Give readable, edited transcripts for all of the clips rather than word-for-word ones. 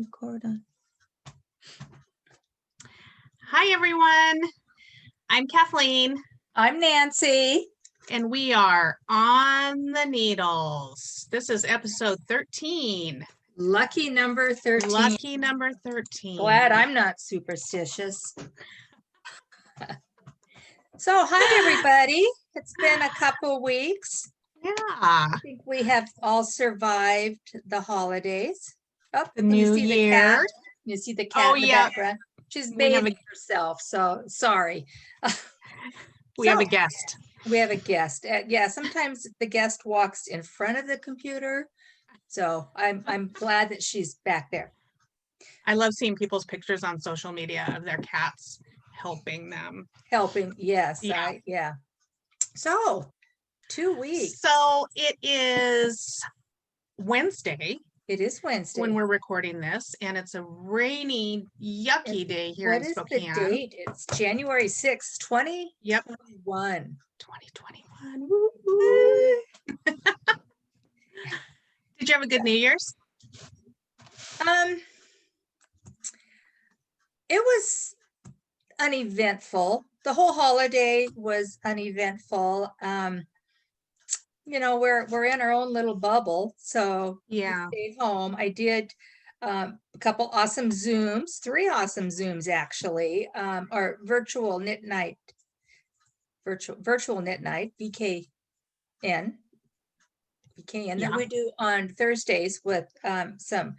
record on. Hi, everyone. I'm Kathleen. I'm Nancy. And we are on the needles. This is episode 13. Lucky number 13. Lucky number 13. Glad I'm not superstitious. So, hi, everybody. It's been a couple weeks. Yeah. I think we have all survived the holidays. Oh, The new year. You see the cat in the background. She's bathing herself, so sorry. We have a guest. We have a guest. Yeah, sometimes the guest walks in front of the computer. So I'm glad that she's back there. I love seeing people's pictures on social media of their cats helping them. Yes. Yeah. So 2 weeks. So it is Wednesday. It is Wednesday when we're recording this, and it's a rainy, yucky day here in Spokane. What is the date? It's January 6th, 2021. 2021. Woo-hoo. Did you have a good New Year's? It was uneventful. The whole holiday was uneventful. You know, we're in our own little bubble, so yeah, we stayed home. I did a couple awesome Zooms, 3 awesome Zooms actually, or virtual knit night, VKN that we do on Thursdays with some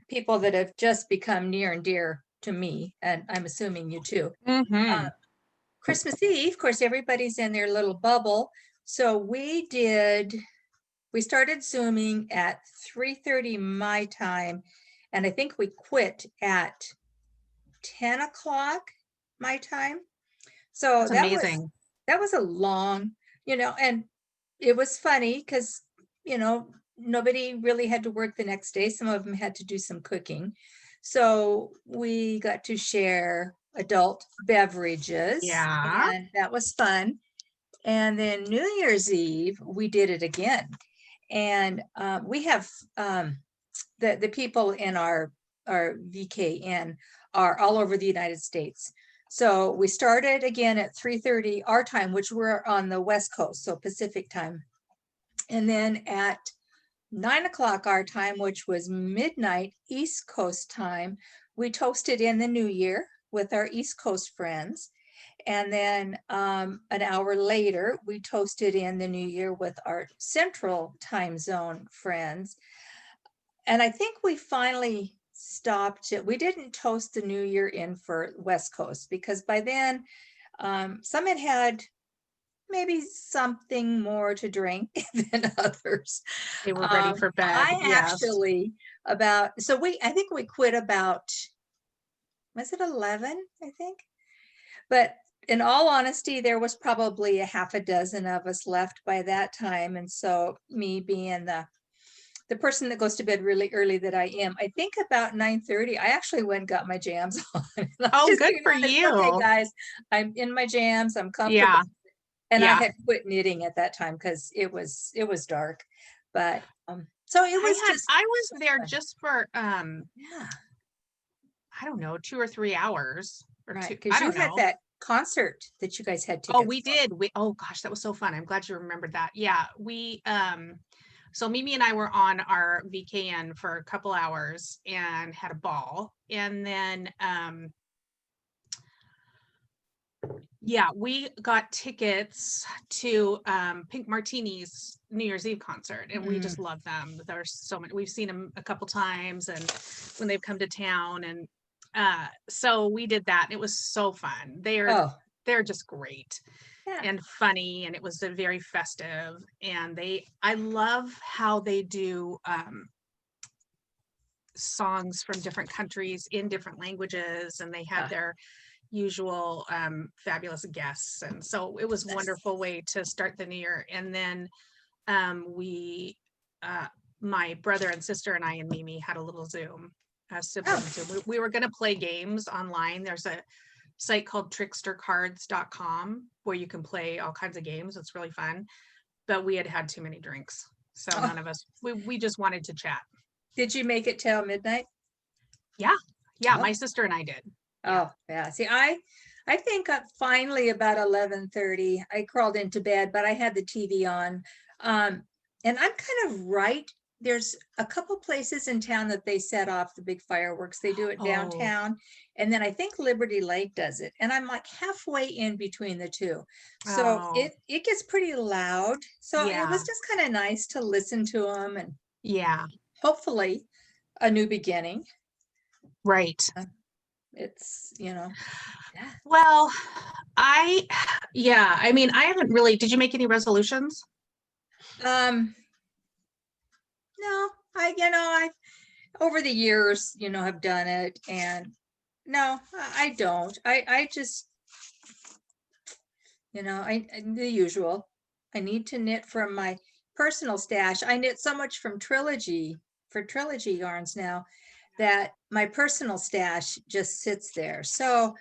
people that have just become near and dear to me, and I'm assuming you too. Mm-hmm. Christmas Eve, of course, everybody's in their little bubble. So we started Zooming at 3:30 my time, and I think we quit at 10 o'clock my time. So that's amazing. That was a long, and it was funny because, nobody really had to work the next day. Some of them had to do some cooking. So we got to share adult beverages. Yeah. And that was fun. And then New Year's Eve, we did it again. And we have the people in our VKN are all over the United States. So we started again at 3:30 our time, which we're on the West Coast, so Pacific time. And then at 9 o'clock our time, which was midnight East Coast time, we toasted in the New Year with our East Coast friends. And then an hour later, we toasted in the New Year with our Central Time Zone friends. And I think we finally stopped it. We didn't toast the New Year in for West Coast because by then some had maybe something more to drink than others. They were ready for bed. I think we quit about, was it 11, I think? But in all honesty, there was probably a half a dozen of us left by that time. And so me being the person that goes to bed really early that I am, I think about 9:30, I actually went and got my jams on. Oh, good for you. Okay, guys, I'm in my jams. I'm comfortable. Yeah. And I had quit knitting at that time because it was dark. But so it was I was there just for I don't know, 2 or 3 hours or right, 2. Because you had that concert that you guys had tickets. Oh, we did. Oh gosh, that was so fun. I'm glad you remembered that. Yeah, we so Mimi and I were on our VKN for a couple hours and had a ball. And then we got tickets to Pink Martini's New Year's Eve concert, and we just love them. There's so many. We've seen them a couple times, and when they've come to town, and so we did that. It was so fun. They're just great. Yeah. And funny, and it was a very festive, and I love how they do songs from different countries in different languages, and they have their usual fabulous guests, and so it was a wonderful way to start the new year. And then my brother and sister and I and Mimi had a little Zoom, Zoom. We were going to play games online. There's a site called trickstercards.com where you can play all kinds of games. It's really fun, but we had too many drinks, so none of us, we just wanted to chat. Did you make it till midnight? Yeah. Oh. My sister and I did. Oh, yeah. See, I think finally about 11:30, I crawled into bed, but I had the TV on. And I'm kind of right. There's a couple places in town that they set off the big fireworks. They do it Oh. downtown. And then I think Liberty Lake does it. And I'm like halfway in between the two. So Oh. it gets pretty loud. So it Yeah. was just kind of nice to listen to them and Yeah. hopefully a new beginning. Right. It's, yeah. Well, I mean, I haven't really, did you make any resolutions? No, I over the years, have done it, and no, I don't. I just, the usual. I need to knit from my personal stash. I knit so much from Trilogy for Trilogy Yarns now that my personal stash just sits there. So,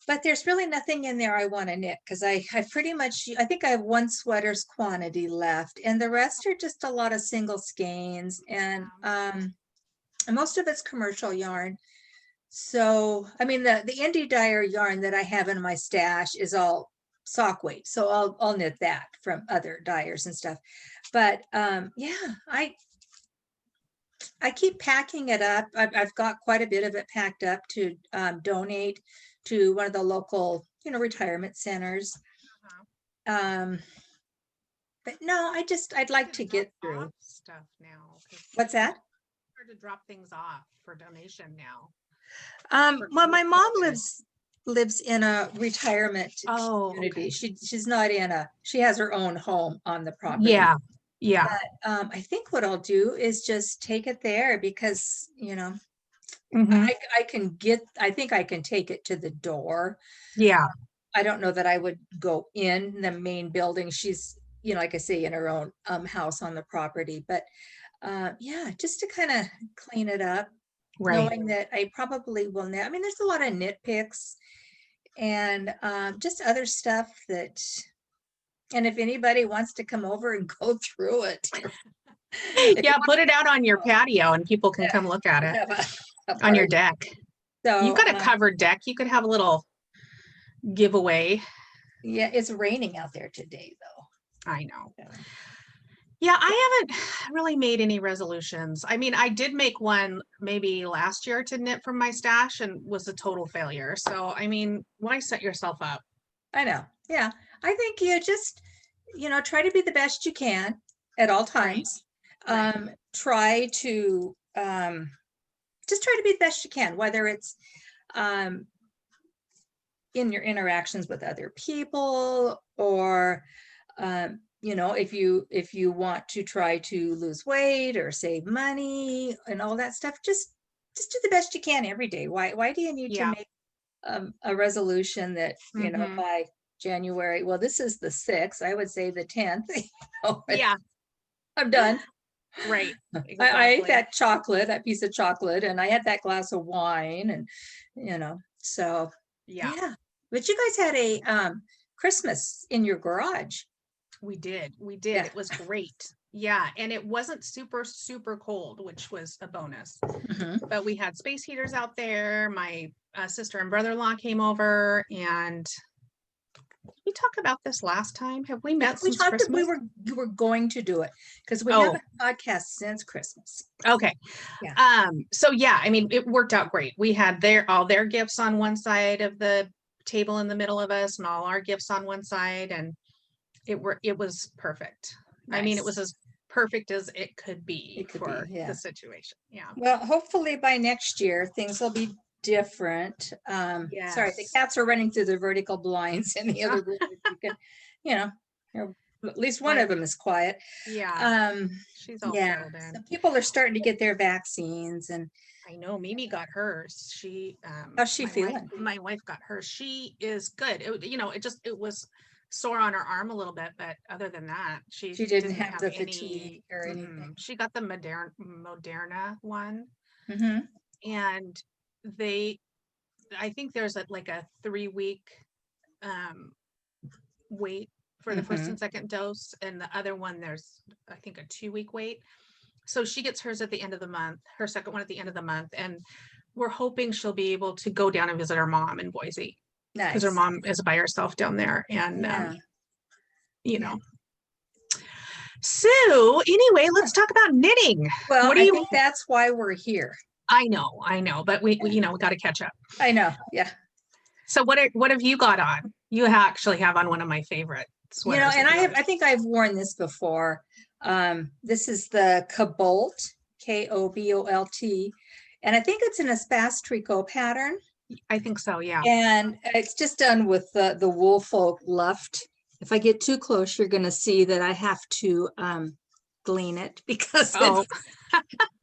but there's really nothing in there I want to knit because I pretty much, I think I have one sweater's quantity left, and the rest are just a lot of single skeins, and most of it's commercial yarn. So, I mean, the indie dyer yarn that I have in my stash is all sock weight. So I'll knit that from other dyers and stuff. But yeah, I keep packing it up. I've got quite a bit of it packed up to donate to one of the local, retirement centers. But no, I'd like to get through stuff now. What's that? Hard to drop things off for donation now. Well, my mom lives in a retirement community. Okay. She's not she has her own home on the property. Yeah. But I think what I'll do is just take it there because, Mhm. I think I can take it to the door. Yeah. I don't know that I would go in the main building. She's, like I say, in her own house on the property, but yeah, just to kind of clean it up. Right. Knowing that I probably will knit. I mean, there's a lot of knit picks and just other stuff that, and if anybody wants to come over and go through it. Yeah, put it out on your patio and people can come look at it on your deck. So you've got a covered deck. You could have a little giveaway. Yeah, it's raining out there today though. I know. Yeah, I haven't really made any resolutions. I mean, I did make one maybe last year to knit from my stash and was a total failure. So, I mean, why set yourself up? I know. Yeah. I think you just, try to be the best you can at all times. Right. Try to just try to be the best you can, whether it's in your interactions with other people or if you want to try to lose weight or save money and all that stuff, just do the best you can every day. Why do you need to make a resolution that by January, well, this is the 6th, I would say the 10th. Yeah, I'm done. Right. Exactly. I ate that piece of chocolate, and I had that glass of wine, and so yeah. But you guys had a Christmas in your garage. We did. Yeah. It was great. Yeah. And it wasn't super, super cold, which was a bonus. Mm-hmm. But we had space heaters out there. My sister and brother-in-law came over, and we talked about this last time. Have we met since Christmas? We were going to do it because we haven't podcast since Christmas. Okay. Yeah. So yeah, I mean, it worked out great. We had all their gifts on one side of the table in the middle of us, and all our gifts on one side, and it was perfect. Nice. I mean, it was as perfect as it could be for the situation. Yeah. Well, hopefully by next year things will be different. Yes. Sorry, the cats are running through the vertical blinds in the other room. You can, at least one of them is quiet. Yeah. She's all settled in. So people are starting to get their vaccines, and I know Mimi got hers. How's she feeling? My wife got hers. She is good. It was sore on her arm a little bit, but other than that, she didn't have the fatigue or anything. She got the Moderna one, and I think there's a 3-week wait for the first and second dose, and the other one there's I think a 2-week wait. so she gets hers at the end of the month, her second one at the end of the month, and we're hoping she'll be able to go down and visit her mom in Boise because her Nice. mom is by herself down there, and Yeah. you know. So anyway, let's talk about knitting. Well, What do I you? think that's why we're here. I know, but we you know, we got to catch up. I know. Yeah. So what have you got on? You actually have on one of my favorite sweaters. And I think I've worn this before. This is the Kobolt, Kobolt, and I think it's in a spas tricot pattern. I think so, yeah. And it's just done with the Woolfolk Luft. If I get too close, you're going to see that I have to glean it because it's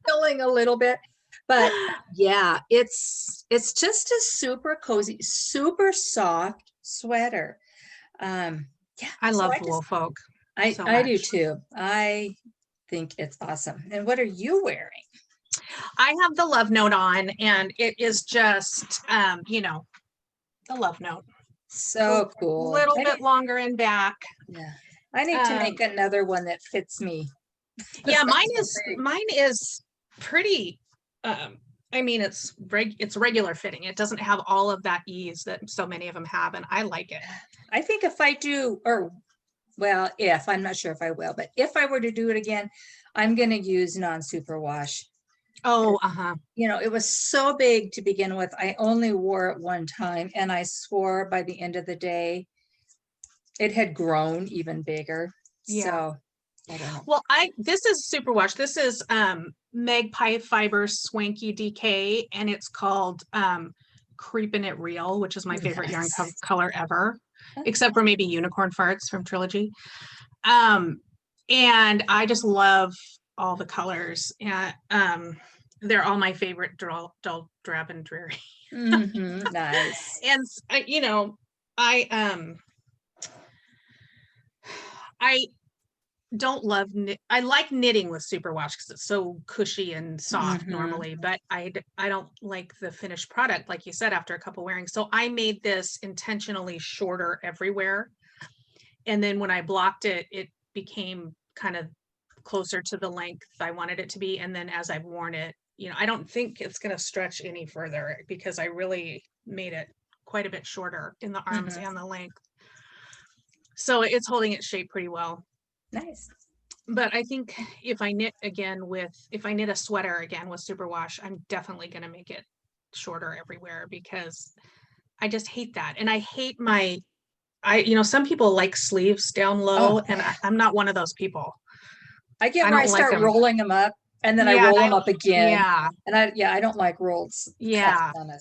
filling a little bit. But yeah, it's just a super cozy, super soft sweater. Yeah, I love just, Woolfolk. I do too. I think it's awesome. And what are you wearing? I have the love note on, and it is just the love note. So cool. A little bit longer in back. Yeah. I need to make another one that fits me. Yeah, mine is pretty I mean, it's regular fitting. It doesn't have all of that ease that so many of them have, and I like it. I think if I do, I'm not sure if I will, but if I were to do it again, I'm going to use non-superwash. Oh, it was so big to begin with. I only wore it one time, and I swore by the end of the day, it had grown even bigger. Yeah. So I don't know. Well, this is Superwash. This is Magpie Fibre Swanky DK, and it's called Creepin It Real, which is my favorite yarn color ever, except for maybe Unicorn Farts from Trilogy. And I just love all the colors, and they're all my favorite, dull, drab, and dreary. Nice. And I don't love I like knitting with Superwash because it's so cushy and soft normally, but I don't like the finished product, like you said, after a couple wearing. So I made this intentionally shorter everywhere, and then when I blocked it, it became kind of closer to the length I wanted it to be. And then as I've worn it, I don't think it's going to stretch any further because I really made it quite a bit shorter in the arms and the length. So it's holding its shape pretty well. Nice. But I think if I knit a sweater again with Superwash, I'm definitely going to make it shorter everywhere because I just hate that. And I hate some people like sleeves down low, and I'm not one of those people. I get where I start rolling them up, and then I roll them up again. Yeah. And I don't like rolls. Yeah. On a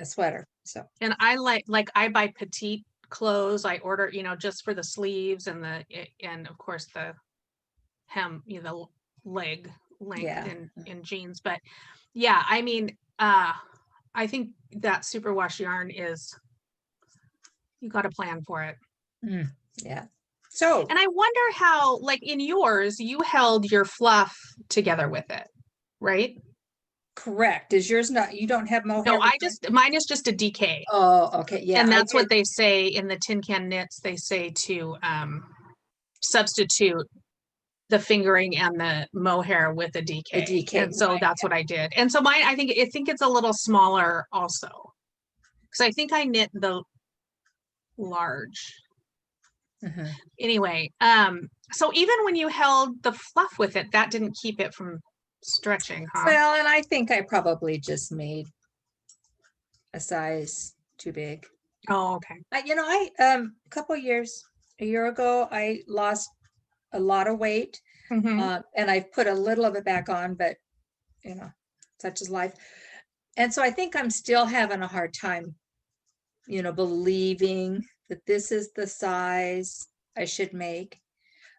sweater. So. And I like I buy petite clothes. I order, just for the sleeves and of course the hem, the leg length in jeans. But yeah, I mean, I think that Superwash yarn you got to plan for it. Yeah. So, and I wonder how, like in yours, you held your fluff together with it, right? Correct. Is yours not? You don't have mohair? No, mine is just a DK. Oh, okay. Yeah. And that's what they say in the Tin Can Knits. They say to substitute the fingering and the mohair with a DK. A DK. And so that's what I did. And so mine, I think it's a little smaller also, because I think I knit the large. Anyway, so even when you held the fluff with it, that didn't keep it from stretching, huh? Well, and I think I probably just made a size too big. Oh, okay. A year ago, I lost a lot of weight, and I put a little of it back on, but such is life. And so I think I'm still having a hard time, believing that this is the size I should make.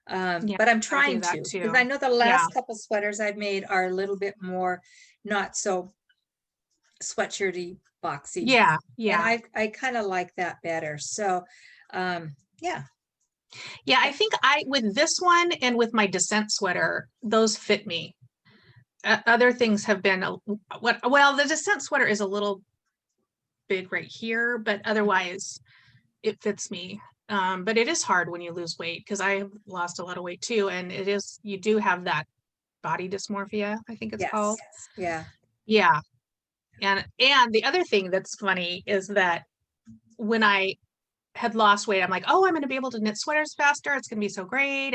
But I'm trying to, because I know the last couple sweaters I've made are a little bit more not so sweatshirty, boxy. Yeah. And I kind of like that better. So, yeah. Yeah, I think with this one and with my Descent sweater, those fit me. Other things have been the Descent sweater is a little big right here, but otherwise it fits me. But it is hard when you lose weight, because I have lost a lot of weight too, and you do have that body dysmorphia, I think it's Yes. called. Yeah. Yeah. And the other thing that's funny is that when I had lost weight, I'm like, oh, I'm going to be able to knit sweaters faster. It's going to be so great.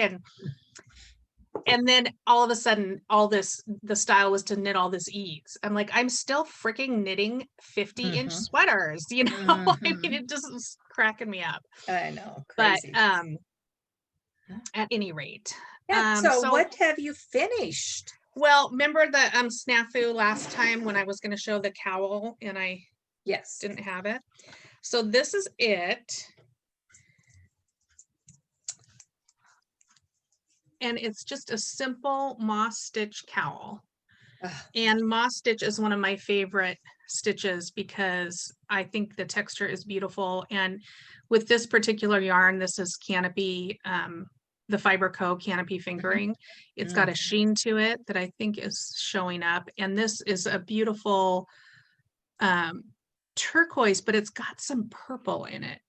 And then all of a sudden, the style was to knit all this ease. I'm like, I'm still freaking knitting 50-inch sweaters, I mean, it just was cracking me up. I know, But crazy. at any rate. Yeah, so what have you finished? Well, remember the snafu last time when I was going to show the cowl and I Yes. didn't have it? So this is it. And it's just a simple moss stitch cowl. And moss stitch is one of my favorite stitches because I think the texture is beautiful. And with this particular yarn, this is Canopy, the Fibre Co. Canopy fingering. It's got a sheen to it that I think is showing up. And this is a beautiful turquoise, but it's got some purple in it.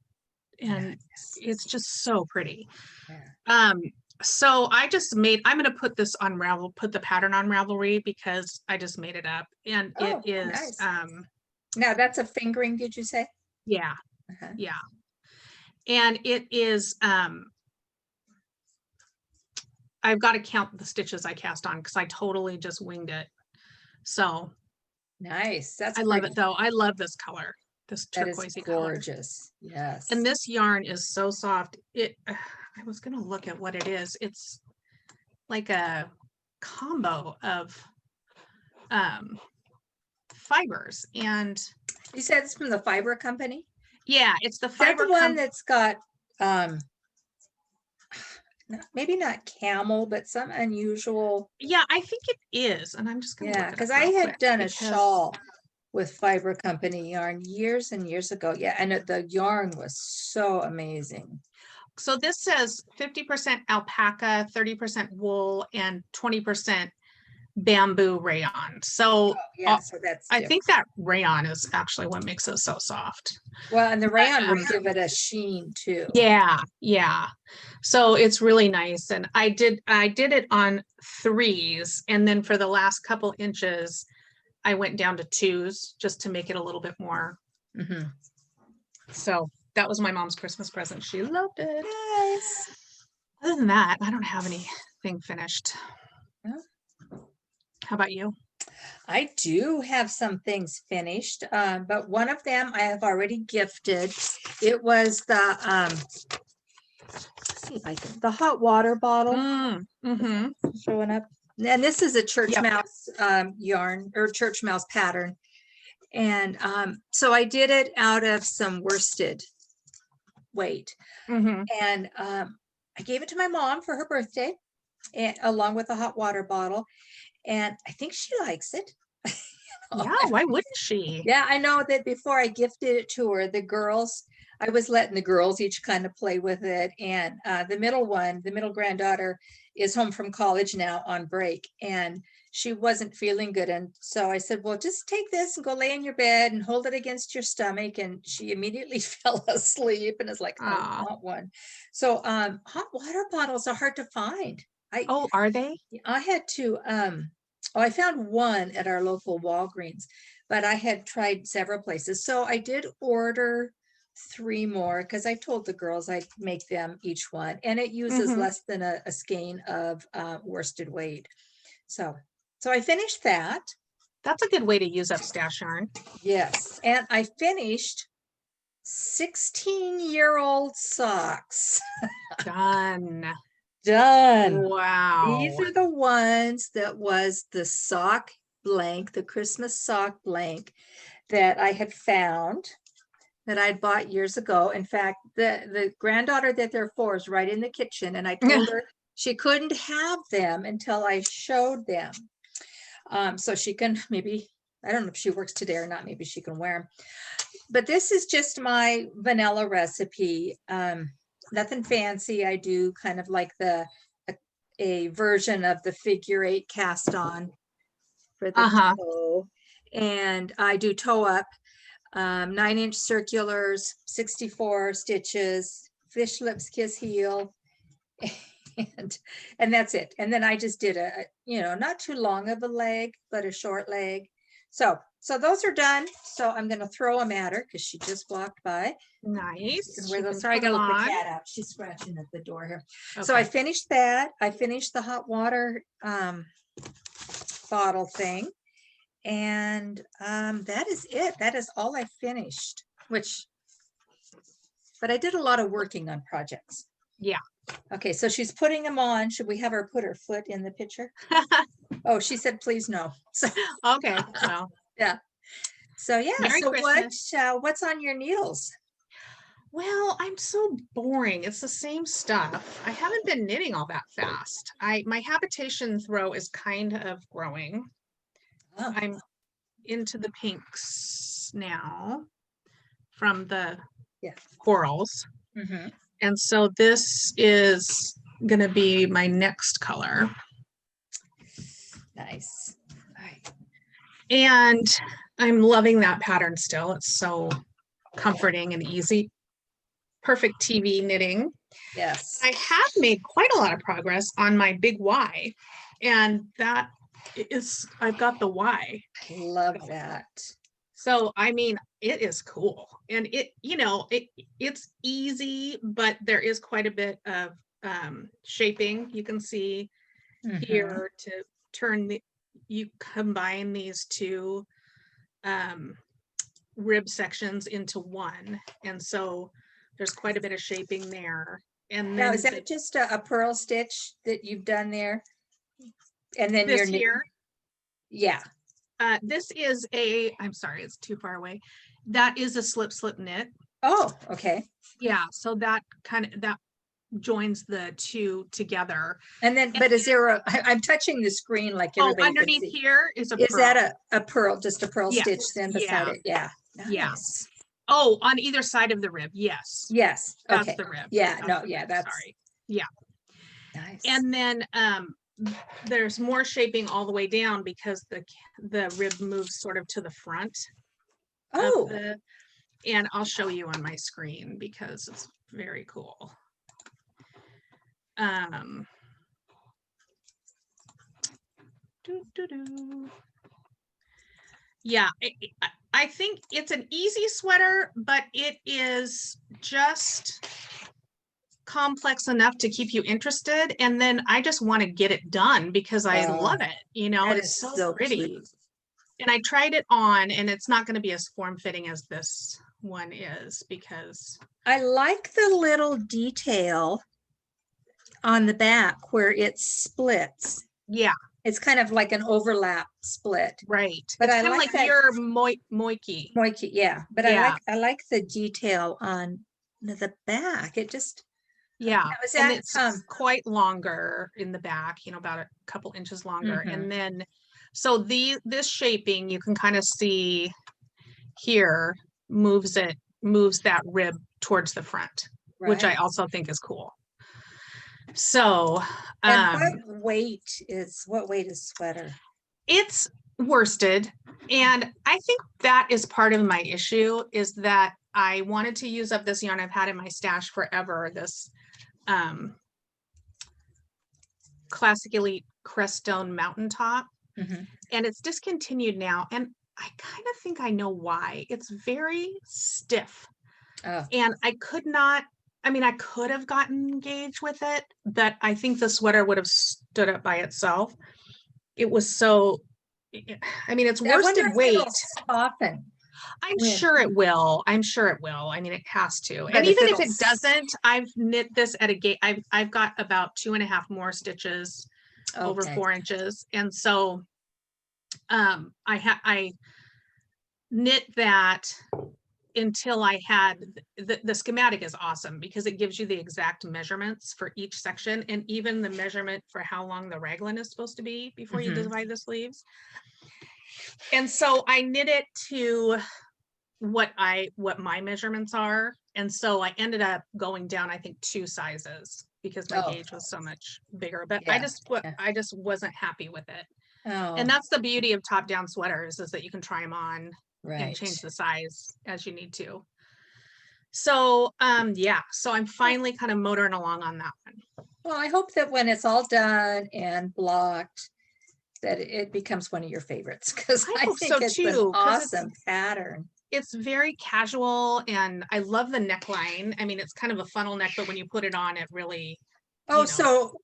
And it's just so pretty. Yeah. So I just I'm going to put this on put the pattern on Ravelry because I just made it up. And it is, nice. Now that's a fingering, did you say? Yeah. Yeah. And it is, I've got to count the stitches I cast on because I totally just winged it. So nice. That's I love it though. I love this color, this turquoisey color. Gorgeous. Yes. And this yarn is so soft. I was going to look at what it is. It's like a combo of fibers. And you said it's from the Fibre company? Yeah, it's the Fibre. That's the one that's got maybe not camel, but some unusual. Yeah, I think it is. And I'm just gonna because I had done a shawl with Fibre company yarn years and years ago. Yeah, and the yarn was so amazing. So this says 50% alpaca, 30% wool, and 20% bamboo rayon. So so that's I think that rayon is actually what makes it so soft. Well, and the rayon will give it a sheen too. Yeah, yeah. So it's really nice. And I did it on 3s, and then for the last couple inches, I went down to 2s just to make it a little bit more. So that was my mom's Christmas present. She loved it. Nice. Other than that, I don't have anything finished. How about you? I do have some things finished, but one of them I have already gifted. It was the let's see if I can, the hot water bottle showing up. And this is a Churchmouse yarn or Churchmouse pattern. And so I did it out of some worsted weight. And I gave it to my mom for her birthday, and along with a hot water bottle. And I think she likes it. Yeah, why wouldn't she? Yeah, I know that before I gifted it to her, I was letting the girls each kind of play with it. And the middle granddaughter is home from college now on break, and she wasn't feeling good. And so I said, well, just take this and go lay in your bed and hold it against your stomach. And she immediately fell asleep and is like, I want one. So hot water bottles are hard to find. Are they? I had to, I found one at our local Walgreens, but I had tried several places. So I did order 3 more because I told the girls I'd make them each one, and it uses less than a skein of worsted weight. So I finished that. That's a good way to use up stash yarn. Yes. And I finished 16-year-old socks. Done. Wow. These are the ones that was the sock blank, the Christmas sock blank that I had found, that I'd bought years ago. In fact, the granddaughter that they're for is right in the kitchen, and I told her she couldn't have them until I showed them. So she can maybe, I don't know if she works today or not, maybe she can wear them. But this is just my vanilla recipe. Nothing fancy. I do kind of like a version of the figure 8 cast on for the toe. And I do toe up, 9-inch circulars, 64 stitches, fish lips kiss heel. and that's it. And then I just did not too long of a leg, but a short leg. So those are done. So I'm going to throw them at her because she just walked by. Nice. Sorry, I gotta let the cat out. She's scratching at the door here. So Okay. I finished that. I finished the hot water bottle thing. And that is it. That is all I finished, but I did a lot of working on projects. Yeah. Okay, so she's putting them on. Should we have her put her foot in the picture? Oh, she said, please no. So, Okay. Well, yeah. So yeah, Merry so Christmas. what's on your needles? well, I'm so boring. It's the same stuff. I haven't been knitting all that fast. My habitation throw is kind of growing. Oh, I'm into the pinks now from the yeah. corals. Mhm. And so this is going to be my next color. Nice. All right. And I'm loving that pattern still. It's so comforting and easy. Perfect TV knitting. Yes. I have made quite a lot of progress on my big Y. And that is, I've got the Y. Love that. So, I mean, it is cool. And it's easy, but there is quite a bit of shaping. You can see Mhm. here to turn you combine these two rib sections into one. And so there's quite a bit of shaping there. And Now, then is that just a purl stitch that you've done there? And then this here, yeah. this is I'm sorry, it's too far away. That is a slip knit. Oh, okay. Yeah, so that joins the two together. And then, but is there I'm touching the screen like everybody can underneath see. here is a Is pearl. that a pearl, just a pearl Yeah. stitch then beside Yeah. it? Yeah. Yeah. Nice. Oh, on either side of the rib. Yes. Yes. That's Okay. the rib. Yeah. That's No. the Yeah. rib. That's Sorry. Yeah. nice. And then there's more shaping all the way down because the rib moves sort of to the front. Oh. And I'll show you on my screen because it's very cool. Yeah, I think it's an easy sweater, but it is just complex enough to keep you interested. And then I just want to get it done because I love it. That it's is so pretty. cute. And I tried it on, and it's not going to be as form-fitting as this one is because I like the little detail on the back where it splits. yeah, It's kind of like an overlap split. right. But it's I kind of like like that- your moiki. Moiki, yeah. But Yeah. I like the detail on the back. It just Yeah, was and that, it's quite longer in the back, about a couple inches longer. Mhm. And then, so this shaping, you can kind of see here, moves that rib towards the front, which I right. also think is cool. So, And what weight is sweater? it's worsted. And I think that is part of my issue is that I wanted to use up this yarn I've had in my stash forever, this Classic Elite Creststone Mountaintop. Mhm. And it's discontinued now. And I kind of think I know why. It's very stiff. Oh. And I could have gotten engaged with it, but I think the sweater would have stood up by itself. It was so, it's worsted weight. Often. I'm sure it will. It has to. But and if even if it'll it doesn't, I've knit this at a gate. I've got about 2.5 more stitches over Okay. 4 inches. And so I knit that until I had the schematic is awesome because it gives you the exact measurements for each section and even the measurement for how long the raglan is supposed to be before you Mhm. divide the sleeves. And so I knit it to what my measements are. And so I ended up going down, I think 2 sizes because my gauge was so much bigger, but Yeah. I just wasn't happy with it. Oh. And that's the beauty of top down sweaters is that you can try them on right. and change the size as you need to. So, so I'm finally kind of motoring along on that one. Well, I hope that when it's all done and blocked, that it becomes one of your favorites, because I I hope think so it's an too, 'cause awesome pattern. it's very casual, and I love the neckline. I mean, it's kind of a funnel neck, but when you put it on, it really, Oh, you know, so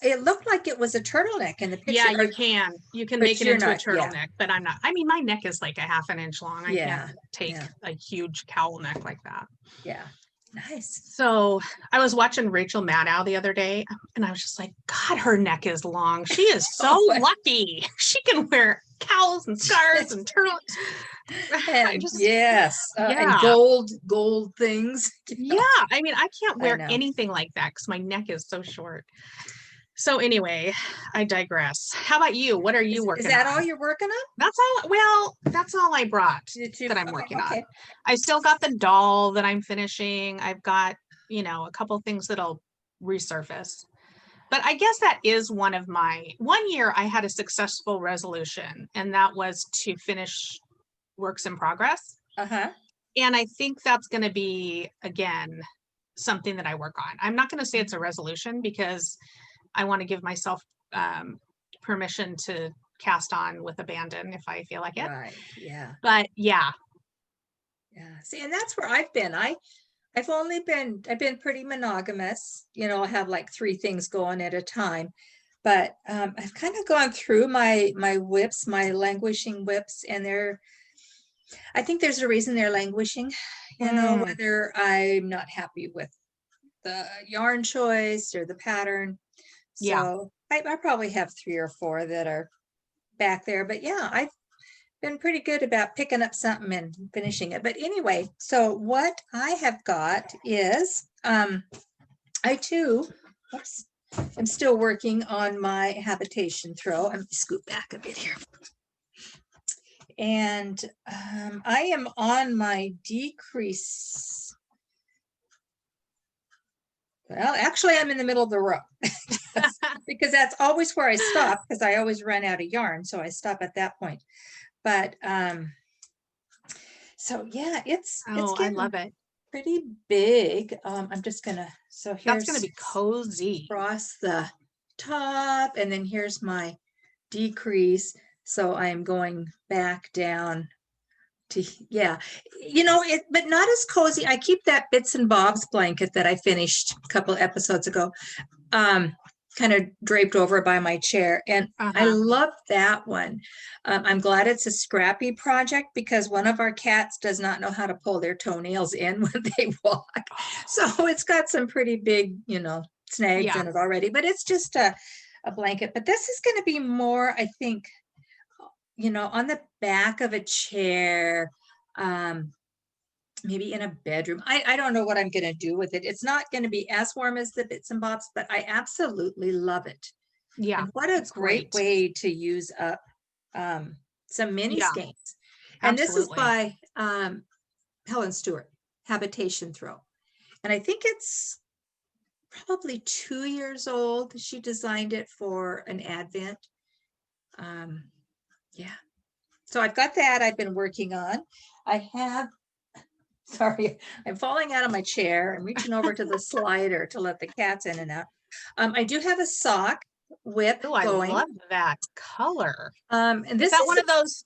it looked like it was a turtleneck in the picture. yeah, you can but make it you're into a not, yeah. turtleneck, but I'm not. I mean, my neck is like a half an inch long. I Yeah, can't take yeah. a huge cowl neck like that. Yeah, nice. So I was watching Rachel Maddow the other day, and I was just like, God, her neck is long. She is so Oh, lucky. She can wear cowls and scarves and turtlenecks. I And just, yes, and yeah, gold things. yeah. I mean, I can't I wear know. anything like that because my neck is so short. So anyway, I digress. How about you? What are you Is working that on? all you're working on? That's all. Well, that's all I brought that I'm Okay, working on. okay. I still got the doll that I'm finishing. I've got, a couple things that'll resurface. But I guess that is one year I had a successful resolution, and that was to finish works in progress. Uh-huh. And I think that's going to be, again, something that I work on. I'm not going to say it's a resolution because I want to give myself permission to cast on with abandon if I feel like it. Right, yeah. But yeah. Yeah. See, and that's where I've been. I've been pretty monogamous. I have like 3 things going at a time. But I've kind of gone through my whips, my languishing whips, and I think there's a reason they're languishing, whether I'm not happy with the yarn choice or the pattern. Yeah. So I probably have 3 or 4 that are back there. But yeah, I've been pretty good about picking up something and finishing it. But anyway, so what I have got is I too, oops, I'm still working on my habitation throw. I'm gonna scoot back a bit here. And I am on my decrease. Well, actually, I'm in the middle of the row because that's always where I stop, because I always run out of yarn. So I stop at that point. But so yeah, it's I getting love it. pretty big. I'm just gonna, so That's here's going to be cozy. across the top, and then here's my decrease. So I'm going back down to, yeah, but not as cozy. I keep that bits and bobs blanket that I finished a couple episodes ago, kind of draped over by my chair, and I love that one. I'm glad it's a scrappy project because one of our cats does not know how to pull their toenails in when they walk. So it's got some pretty big, snags in it already, but it's just a blanket. But this is going to be more, I think, on the back of a chair, maybe in a bedroom. I don't know what I'm going to do with it. It's not going to be as warm as the bits and bobs, but I absolutely love it. Yeah. And what a great way to use up some mini skeins. And this is by Helen Stewart, Habitation Throw. And I think it's probably 2 years old. She designed it for an Advent. Yeah. So I've got that I've been working on. I have, sorry, I'm falling out of my chair. I'm reaching over to the slider to let the cats in and out. I do have a sock whip Oh, I going. love that color. And this is that one of those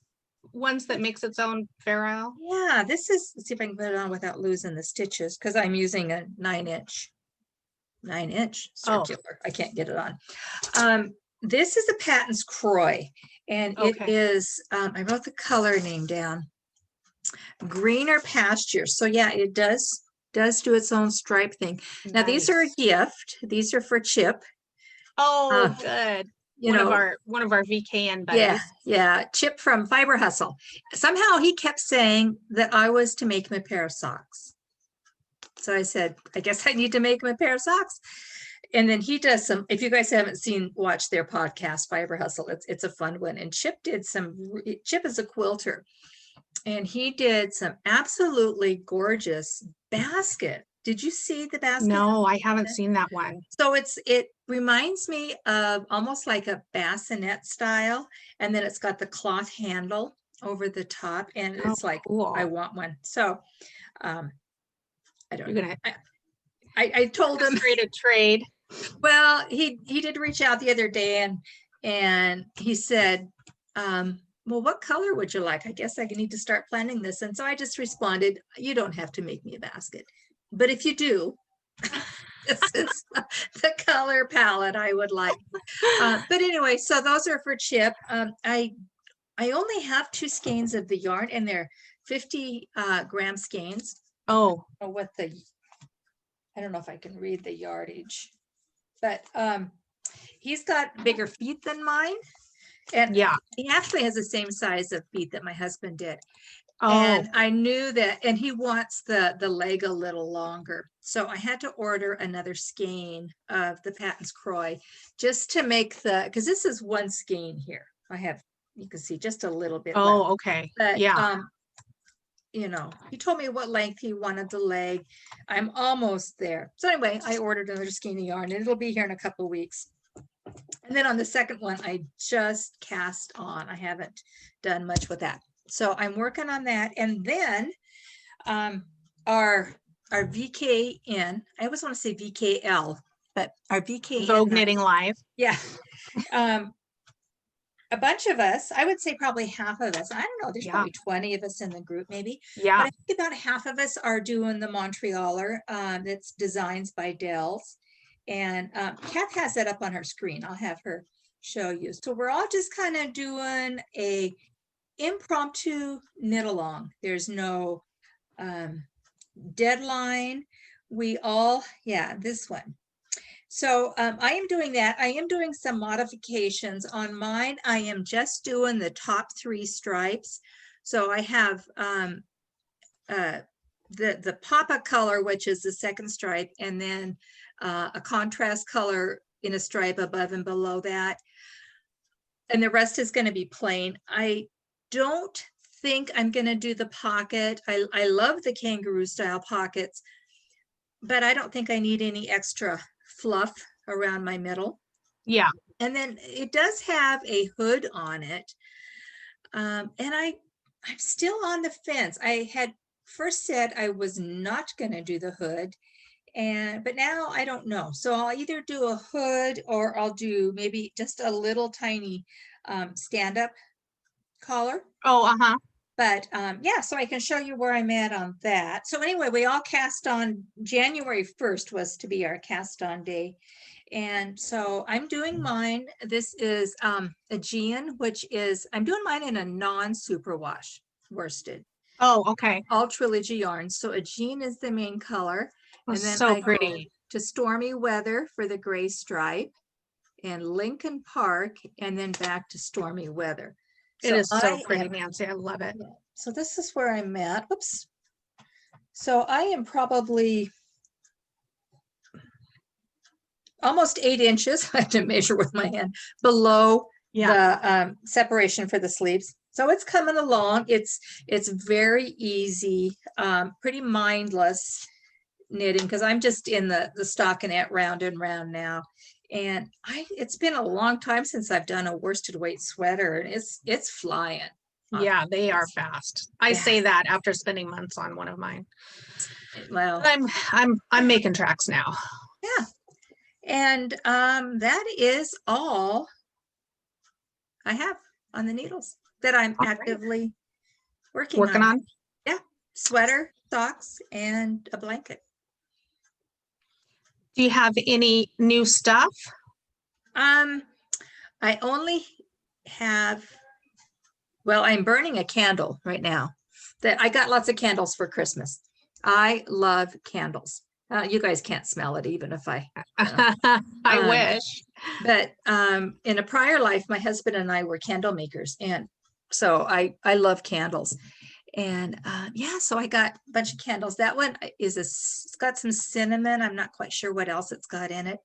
ones that makes its own ferrule? Yeah, this is, let's see if I can put it on without losing the stitches, because I'm using a 9-inch circular. I can't get it on. This is a Patons Kroy, and it is, I wrote the color name down, greener pastures. So yeah, it does do its own stripe thing. Now these are a gift. These are for Chip. Oh, good. One of our VKN buddies. Yeah, Chip from Fibre Hustle. Somehow he kept saying that I was to make him a pair of socks. So I said, I guess I need to make him a pair of socks. And then he does some, if you guys haven't watched their podcast, Fibre Hustle, it's a fun one. And Chip is a quilter. And he did some absolutely gorgeous basket. Did you see the basket? No, I haven't seen that one. So it reminds me of almost like a bassinet style. And then it's got the cloth handle over the top. And it's like, cool. I want one. So I don't know. I told him to trade. Well, he did reach out the other day and he said, well, what color would you like? I guess I need to start planning this. And so I just responded, you don't have to make me a basket, but if you do, this is the color palette I would like. But anyway, so those are for Chip. I only have 2 skeins of the yarn, and they're 50 gram skeins. Oh, What I don't know if I can read the yardage, but he's got bigger feet than mine, and yeah. he actually has the same size of feet that my husband did. Oh, And I knew that, and he wants the leg a little longer. So I had to order another skein of the Patons Kroy just to make because this is 1 skein here. You can see just a little bit left. oh, okay. But, Yeah. you know, he told me what length he wanted the leg. I'm almost there. So anyway, I ordered another skein of yarn, and it'll be here in a couple of weeks. And then on the second one, I just cast on. I haven't done much with that. So I'm working on that. And then our VKN, I always want to say VKL, but our VKN. Vogue Knitting Live. Yeah. A bunch of us, I would say probably half of us, I don't know, there's probably 20 of us in the group maybe. Yeah. But I think about half of us are doing the Montrealer that's designs by Dells. And Kath has that up on her screen. I'll have her show you. So we're all just kind of doing a impromptu knit along. There's no deadline. We all, this one. So I am doing that. I am doing some modifications on mine. I am just doing the top 3 stripes. So I have the Papa color, which is the second stripe, and then a contrast color in a stripe above and below that. And the rest is going to be plain. I don't think I'm going to do the pocket. I love the kangaroo style pockets, but I don't think I need any extra fluff around my middle. Yeah. And then it does have a hood on it. And I'm still on the fence. I had first said I was not going to do the hood, but now I don't know. So I'll either do a hood or I'll do maybe just a little tiny stand-up collar. Oh, uh-huh. But yeah, so I can show you where I'm at on that. So anyway, we all cast on. January 1st was to be our cast on day. And so I'm doing mine. This is Aegean, which is, I'm doing mine in a non-superwash worsted. Oh, okay. All Trilogy Yarns. So Aegean is the main color. And then so I pretty. go to Stormy Weather for the gray stripe, and Lincoln Park, and then back to Stormy Weather. It is so pretty, Nancy. I love it. So this is where I'm at. Whoops. So I am probably almost 8 inches. I have to measure with my hand below the separation for the sleeves. So it's coming along. It's very easy, pretty mindless knitting, because I'm just in the stockinette round and round now. And it's been a long time since I've done a worsted weight sweater, and it's flying. Yeah, they are fast. I say that after spending months on one of mine. Well, I'm making tracks now. Yeah. And that is all I have on the needles that I'm actively working on. Yeah. Sweater, socks, and a blanket. Do you have any new stuff? I only have, well, I'm burning a candle right now. That I got lots of candles for Christmas. I love candles. You guys can't smell it, even if I I wish. But in a prior life, my husband and I were candle makers, and so I love candles. And so I got a bunch of candles. That one it's got some cinnamon. I'm not quite sure what else it's got in it.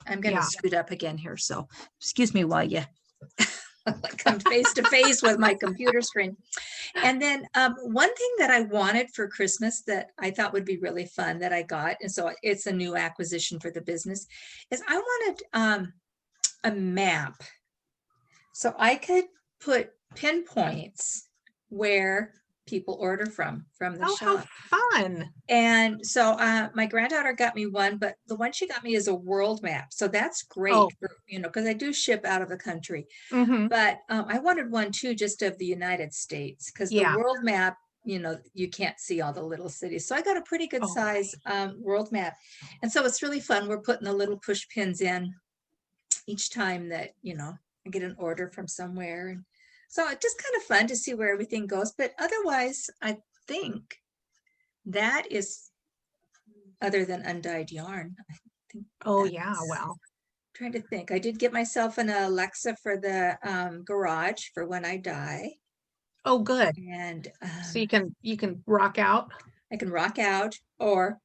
I'm going to scoot up again here, so excuse me while you come face to face with my computer screen. And then one thing that I wanted for Christmas that I thought would be really fun that I got, and so it's a new acquisition for the business, is I wanted a map. So I could put pinpoints where people order from the Oh, how shop. fun. And so my granddaughter got me one, but the one she got me is a world map. So that's great Oh. for, because I do ship out of the country. Mm-hmm. But I wanted one too, just of the United States, because the Yeah. world map, you can't see all the little cities. So I got a pretty good Oh, size world map. And so it's really fun. We're putting the little push pins in each time that, I get an order from somewhere. And so it's just kind of fun to see where everything goes. But otherwise, I think that is, other than undyed yarn, I think. Oh, yeah. that's- Well, Trying to think. I did get myself an Alexa for the garage for when I die. oh, good. And So you can rock out. I can rock out or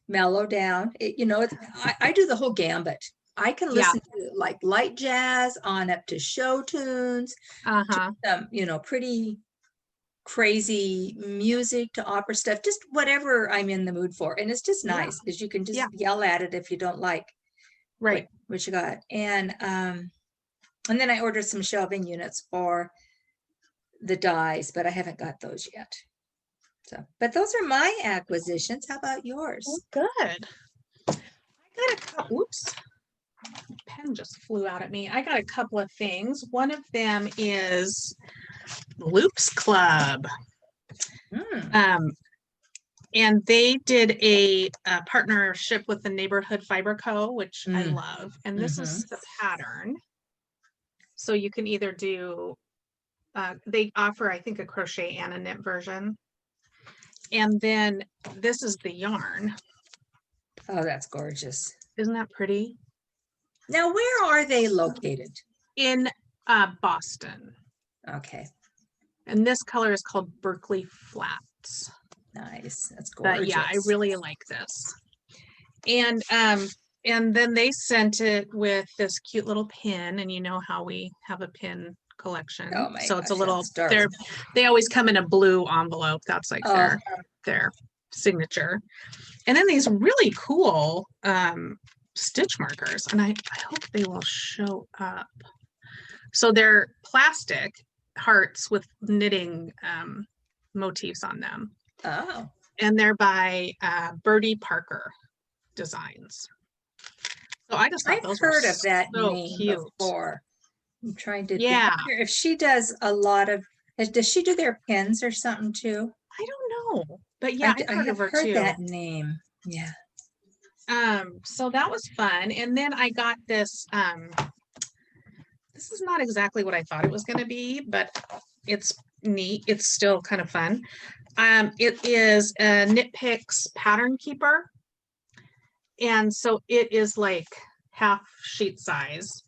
mellow down. I do the whole gambit. I can Yeah. listen to like light jazz on up to show tunes, Uh-huh. pretty crazy music to opera stuff, just whatever I'm in the mood for. And it's just Yeah. nice because you can just Yeah. yell at it if you don't like Right. what you got. And then I ordered some shelving units for the dyes, but I haven't got those yet. So, but those are my acquisitions. How about yours? Oh, good. I got a couple. Oops. Pen just flew out at me. I got a couple of things. One of them is Loops Club. And they did a partnership with the Neighborhood Fibre Co., which I love. And this is the pattern. So you can either do, they offer, I think, a crochet and a knit version. And then this is the yarn. Oh, that's gorgeous. Isn't that pretty? Now, where are they located? In Boston. Okay. And this color is called Berkeley Flats. Nice. That's gorgeous. But yeah, I really like this. And then they sent it with this cute little pin, and you know how we have a pin collection. Oh my so it's a gosh, little that's they always come in a blue envelope. That's like their signature. And then these really cool stitch markers, and I hope they will show up. So they're plastic hearts with knitting motifs on them. Oh. And they're by Birdie Parker Designs. So I just thought I've those heard were of that so name cute. before. I'm trying to Yeah. think if she does a lot of, does she do their pins or something too? I don't know, but yeah, I've heard of her too. That name. Yeah. So that was fun. And then I got this, this is not exactly what I thought it was going to be, but it's neat. It's still kind of fun. It is a Knit Picks pattern keeper. And so it is like half sheet size,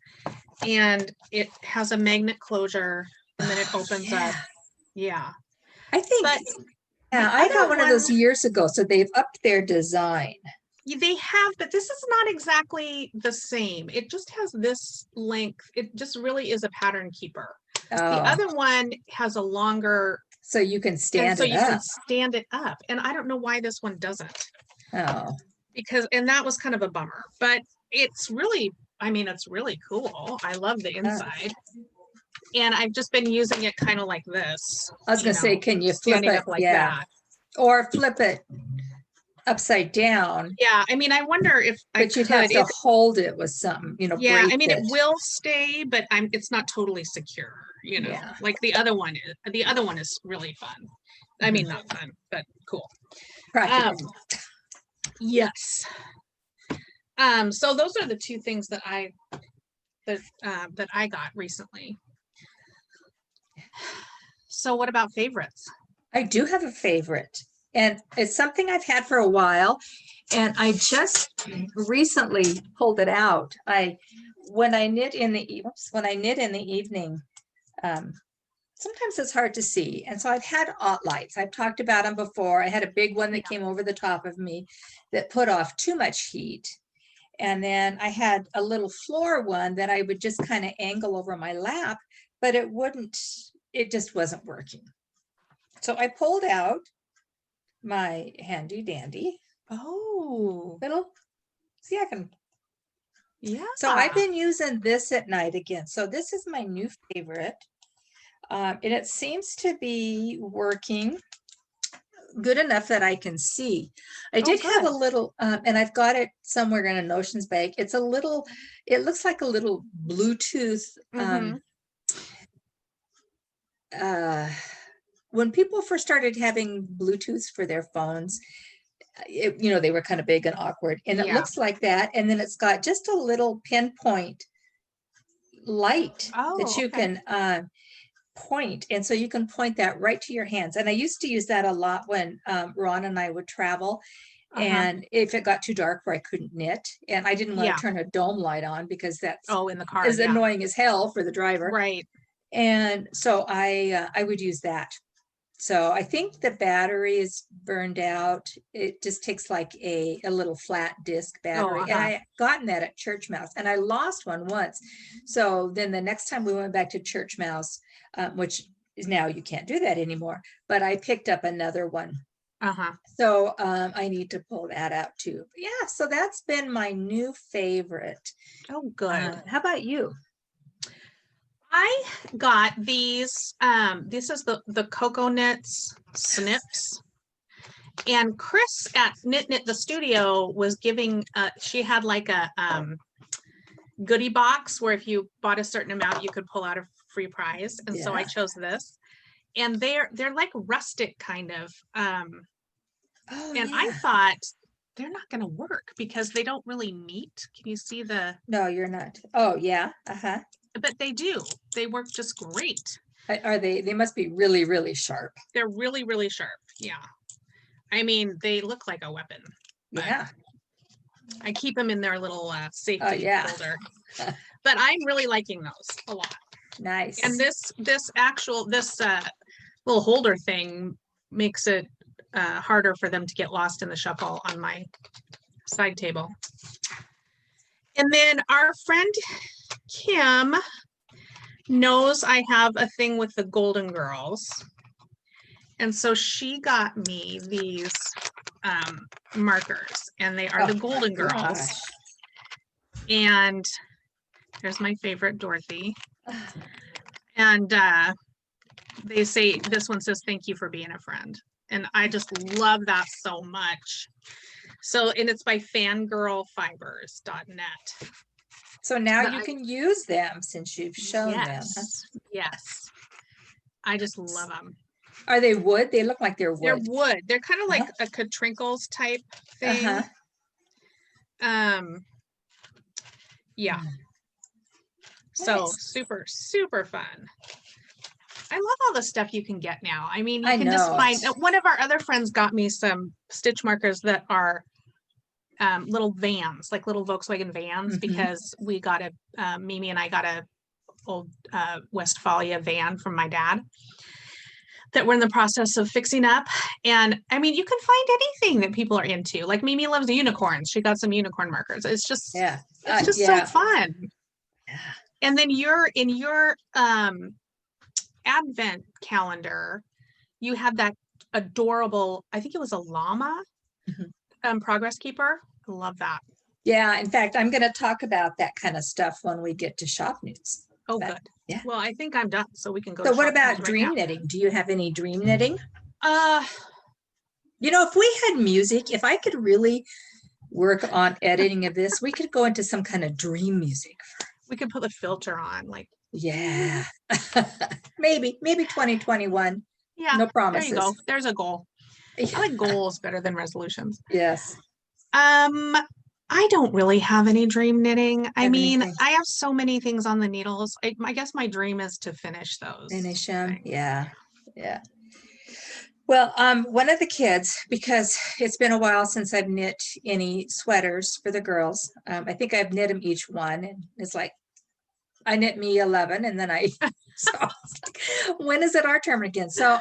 and it has a magnet closure, and then it opens up. Yeah. I think, I got one of those years ago. So they've upped their design. They have, but this is not exactly the same. It just has this length. It just really is a pattern keeper. The other one has a longer. So you can stand it up. So you can stand it up. And I don't know why this one doesn't. Oh. And that was kind of a bummer, but it's really, it's really cool. I love the inside. And I've just been using it kind of like this. I was going to say, can you flip it? Up like that? Or flip it upside down. Yeah, I wonder if you'd have to hold it with something, Yeah, it will stay, but it's not totally secure, like the other one is. The other one is really fun. Not fun, but cool. Practical. Yes. So those are the two things that I got recently. So what about favorites? I do have a favorite, and it's something I've had for a while, and I just recently pulled it out. When I knit in the evening, sometimes it's hard to see. And so I've had lights. I've talked about them before. I had a big one that came over the top of me that put off too much heat. And then I had a little floor one that I would just kind of angle over my lap, but it just wasn't working. So I pulled out my handy dandy. See, I can. Yeah. So I've been using this at night again. So this is my new favorite. And it seems to be working good enough that I can see. I did have a good. little, and I've got it somewhere in a notions bag. It's a little, it looks like a little Bluetooth. Mhm. When people first started having Bluetooth for their phones, they were kind of big and awkward, and it Yeah. looks like that. And then it's got just a little pinpoint light that Oh, you okay. can point, and so you can point that right to your hands. And I used to use that a lot when Ron and I would travel, Uh-huh. and if it got too dark where I couldn't knit, and I didn't want Yeah. to turn a dome light on because that's Oh, in the car. as Yeah. annoying as hell for the driver. Right. And so I would use that. So I think the battery is burned out. It just takes like a little flat disc Oh, battery. And I gotten that at Churchmouse, and I lost one once. So then the next time we went back to Churchmouse, which is now you can't do that anymore, but I picked up another one. Uh-huh. So I need to pull that out too. But yeah, so that's been my new favorite. Oh, good. How about you? I got these. This is the Cocoa Knits Snips. And Chris at Knit Knit the Studio was giving, she had like a goodie box where if you bought a certain amount, you could pull out a free prize. And so I Yeah. chose this. And they're like rustic kind of. Oh, And I thought they're not going to work because they don't really meet. Can you see the? No, you're not. Oh, yeah. Uh-huh. But they do. They work just great. Are they must be really, really sharp. They're really, really sharp. Yeah. I mean, they look like a weapon. Yeah. I keep them in their little safety yeah. folder. But I'm really liking those a lot. Nice. And this little holder thing makes it harder for them to get lost in the shuffle on my side table. And then our friend Kim knows I have a thing with the Golden Girls. And so she got me these markers, and they are the Golden Girls. Gosh. And there's my favorite, Dorothy. And they say, this one says, "Thank you for being a friend." And I just love that so much. So, and it's by fangirlfibers.net. So now you can use them since you've shown them. Yes. I just love them. Are they wood? They look like they're wood. They're wood. They're kind of like a Katrinkles type thing. Yeah. So Nice. super, super fun. I love all the stuff you can get now. I mean, you I can just know. find, one of our other friends got me some stitch markers that are little vans, like little Volkswagen vans, because we got Mimi and I got a old Westphalia van from my dad that we're in the process of fixing up. And I mean, you can find anything that people are into. Like Mimi loves unicorns. She got some unicorn markers. It's just, so fun. Yeah. And then in your advent calendar, you had that adorable, I think it was a llama progress keeper. I love that. Yeah. In fact, I'm going to talk about that kind of stuff when we get to shop news. Oh, good. Yeah. Well, I think I'm done, so we can go. So what about dream knitting? Do you have any dream knitting? If we had music, if I could really work on editing of this, we could go into some kind of dream music. We could put the filter on, like. Yeah. maybe 2021. Yeah. No promises. There you go. There's a goal. I like goals better than resolutions. Yes. I don't really have any dream knitting. I mean, I have so many things on the needles. I guess my dream is to finish those. Finish them. Yeah. Well, one of the kids, because it's been a while since I've knit any sweaters for the girls. I think I've knit them each one, and it's like I knit me 11, and then so it's like, when is it our turn again? So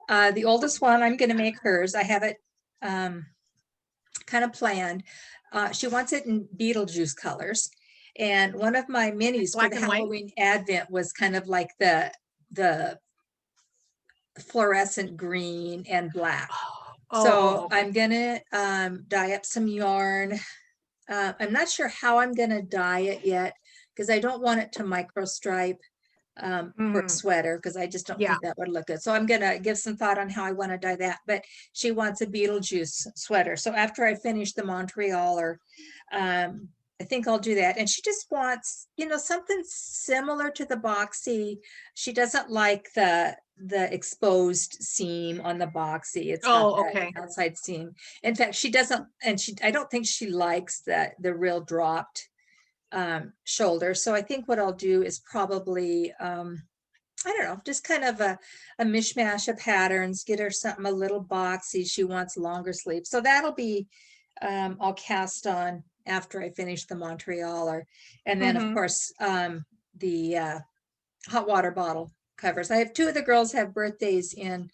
the oldest one, I'm going to make hers. I have it kind of planned. She wants it in Beetlejuice colors. And one of my minis for the Halloween Advent was kind of like the fluorescent green and black. So I'm going to dye up some yarn. I'm not sure how I'm going to dye it yet, because I don't want it to micro stripe. for a sweater, because I just don't think that would look good. So I'm gonna give some thought on how I want to dye that. But she wants a Beetlejuice sweater. So after I finish the Montreal, or I think I'll do that. And she just wants, something similar to the boxy. She doesn't like the exposed seam on the boxy. It's got that outside seam. In fact, she doesn't, and I don't think she likes the real dropped shoulder. So I think what I'll do is probably I don't know, just kind of a mishmash of patterns, get her something a little boxy. She wants longer sleeves, so that'll be I'll cast on after I finish the Montreal. And then of course the hot water bottle covers. I have 2 of the girls have birthdays in,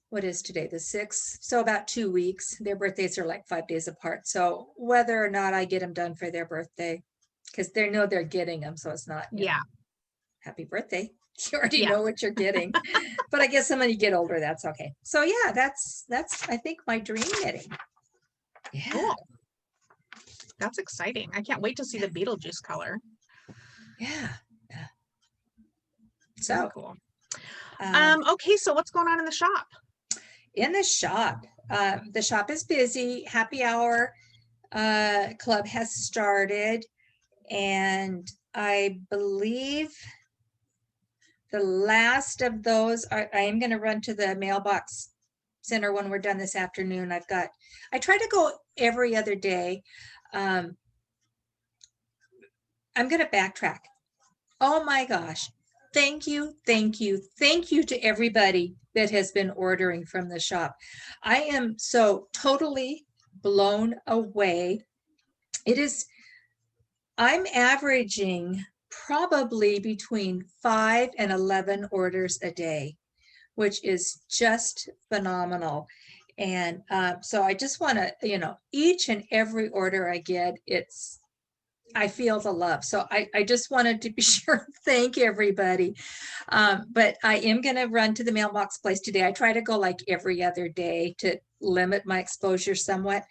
what is today, the 6th, so about 2 weeks. Their birthdays are like 5 days apart, so whether or not I get them done for their birthday, because they know they're getting them, so it's not happy birthday, you already know what you're getting. But I guess when you get older, that's okay. So yeah, that's I think my dream knitting. Cool. That's exciting. I can't wait to see the Beetlejuice color. So very cool. Okay, so what's going on in the shop? In the shop is busy. Happy hour club has started, and I believe the last of those I am going to run to the mailbox center when we're done this afternoon. I try to go every other day. I'm going to backtrack. Oh my gosh. Thank you to everybody that has been ordering from the shop. I am so totally blown away. I'm averaging probably between 5 and 11 orders a day, which is just phenomenal. And so I just want to, each and every order I get, I feel the love. So I just wanted to be sure to thank everybody. But I am going to run to the mailbox place today. I try to go like every other day to limit my exposure somewhat.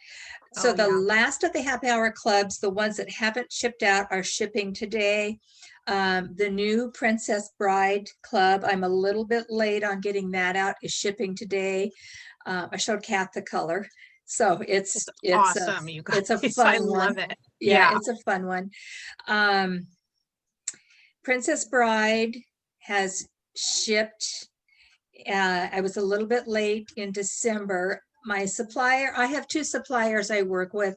So the last of the happy hour clubs, the ones that haven't shipped out, are shipping today. The new Princess Bride Club, I'm a little bit late on getting that out, is shipping today. I showed Kath the color. So it's awesome. You guys, it's a fun one. I love it. Yeah, it's a fun one. Princess Bride has shipped. I was a little bit late in December. My supplier, I have 2 suppliers I work with,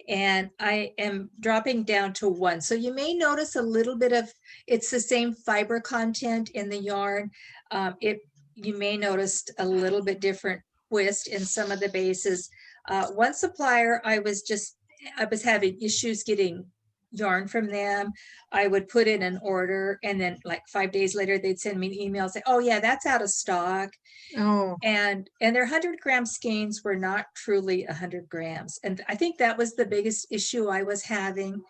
and I am dropping down to 1. So you may notice a little bit of, it's the same fiber content in the yarn. You may notice a little bit different twist in some of the bases. One supplier, I was having issues getting yarn from them. I would put in an order, and then like 5 days later, they'd send me an email saying, oh yeah, that's out of stock. And their 100-gram skeins were not truly 100 grams. And I think that was the biggest issue I was having,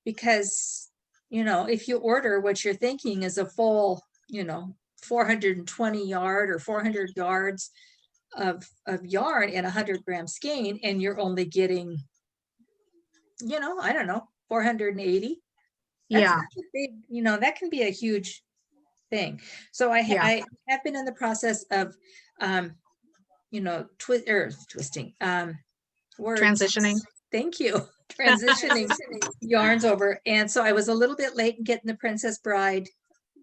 because, if you order what you're thinking is a full, 420 yard or 400 yards of yarn in a 100-gram skein, and you're only getting, I don't know, 480. That's not a big, that can be a huge thing. So I have been in the process of twisting words. Transitioning. Thank you. Transitioning yarns over. And so I was a little bit late in getting the Princess Bride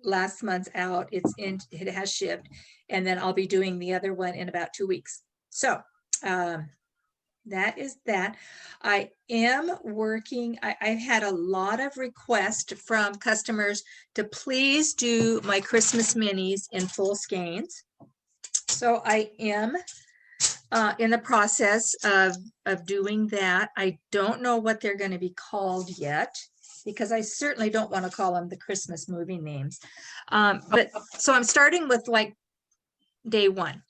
last month out. It has shipped, and then I'll be doing the other one in about 2 weeks. So that is that. I am working. I've had a lot of requests from customers to please do my Christmas minis in full skeins. So I am in the process of doing that. I don't know what they're going to be called yet, because I certainly don't want to call them the Christmas movie names. But so I'm starting with like day 1.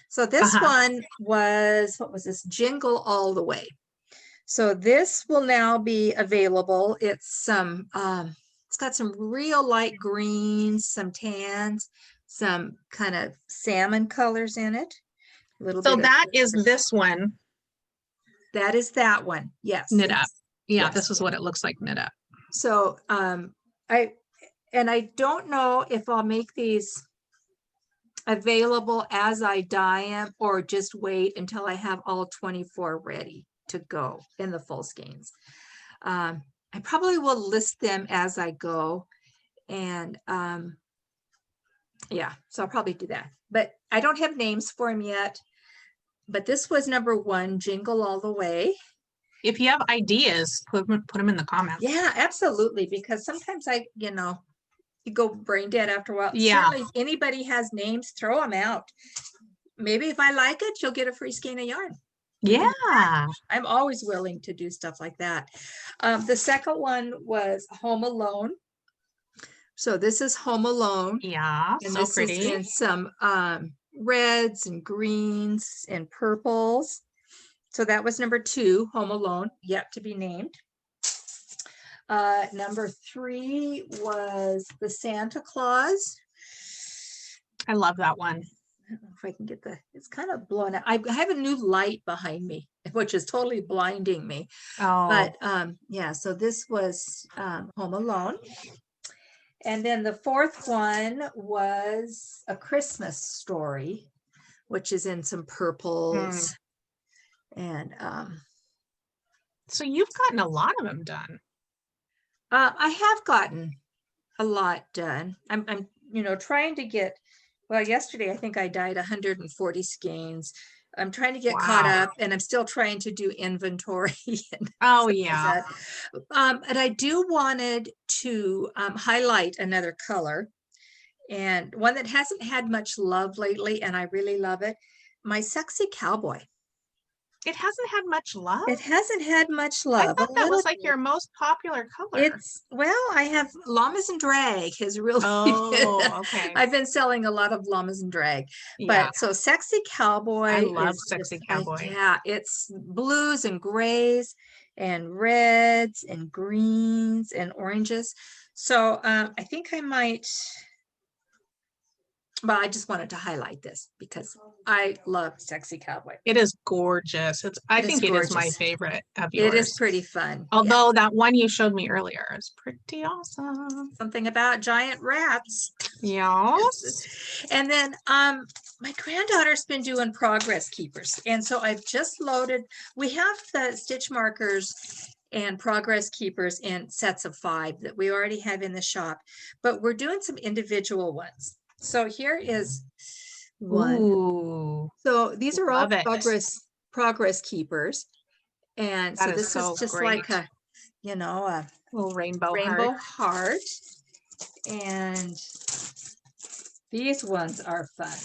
So this one was, what was this? Jingle All the Way. So this will now be available. It's it's got some real light greens, some tans, some kind of salmon colors in it. So that is this one. That is that one. Yes. Knit up. Yeah, yes. This is what it looks like knit up. So And I don't know if I'll make these available as I dye them or just wait until I have all 24 ready to go in the full skeins. I probably will list them as I go, and yeah, so I'll probably do that. But I don't have names for them yet. But this was number 1, Jingle All the Way. If you have ideas, put them in the comments. Yeah, absolutely. Because sometimes you go brain dead after a while. Yeah. Certainly, if anybody has names, throw them out. Maybe if I like it, you'll get a free skein of yarn. Yeah. I'm always willing to do stuff like that. The second one was Home Alone. So this is Home Alone. Yeah, And so this pretty. is in some reds and greens and purples. So that was number 2, Home Alone, yet to be named. Number 3 was the Santa Claus. I love that one. I don't know if I can get it's kind of blown out. I have a new light behind me, which is totally blinding me. Oh, But yeah, so this was Home Alone. And then the fourth one was A Christmas Story, which is in some purples. And so you've gotten a lot of them done. I have gotten a lot done. I'm trying to get, well, yesterday I think I dyed 140 skeins. I'm trying to get caught up, and I'm still trying to do inventory. Oh yeah. And I wanted to highlight another color, and one that hasn't had much love lately, and I really love it. My Sexy Cowboy. It hasn't had much love. It hasn't had much I love. thought that was like your most popular color. I have Llamas and Drag has really. Oh, okay. I've been selling a lot of Llamas and Drag, Yeah. but so Sexy Cowboy. I love Sexy Cowboy. Yeah, it's blues and grays and reds and greens and oranges. So I think I might. But I just wanted to highlight this because I love Sexy Cowboy. It is gorgeous. I think it is my favorite of yours. It is pretty fun. Although that one you showed me earlier is pretty awesome. Something about giant rats. Yes. And then my granddaughter's been doing progress keepers. And so I've just loaded, we have the stitch markers and progress keepers in sets of 5 that we already have in the shop, but we're doing some individual ones. So here is one. Ooh, so these are all love progress keepers. And so that this is just great. like a little rainbow heart. And these ones are fun.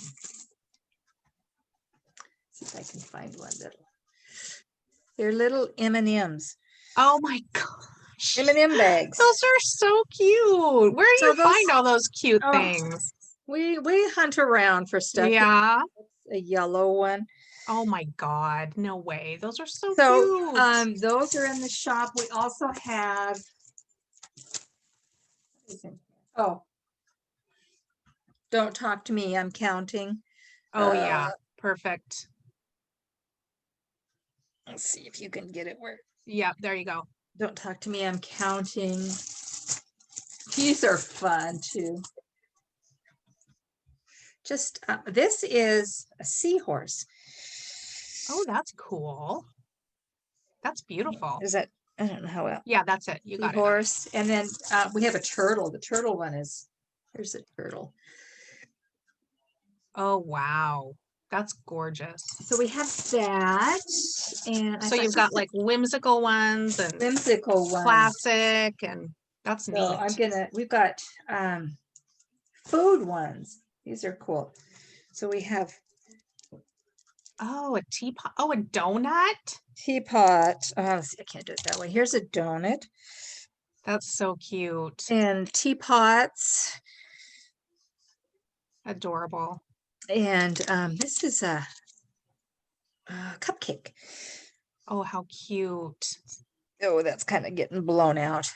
See if I can find one they're little M&Ms. Oh my gosh. M&M bags. Those are so cute. Where do you find all those cute things? We hunt around for stuff. Yeah. A yellow one. Oh my God. No way. Those are so cute. Those are in the shop. We also have Don't Talk to Me, I'm Counting. Oh yeah. Perfect. Let's see if you can get it where. Yeah, there you go. Don't Talk to Me, I'm Counting. These are fun too. Just this is a seahorse. Oh, that's cool. That's beautiful. Is that, I don't know how well. Yeah, that's it. You got seahorse. And then we have a turtle. The turtle one is, here's a turtle. Oh wow. That's gorgeous. So we have that. And so you've got like whimsical ones and classic, and that's neat. We've got food ones. These are cool. So we have a teapot. Oh, a donut. Teapot. Oh, see, I can't do it that way. Here's a donut. That's so cute. And teapots. Adorable. And this is a cupcake. Oh, how cute. Oh, that's kind of getting blown out.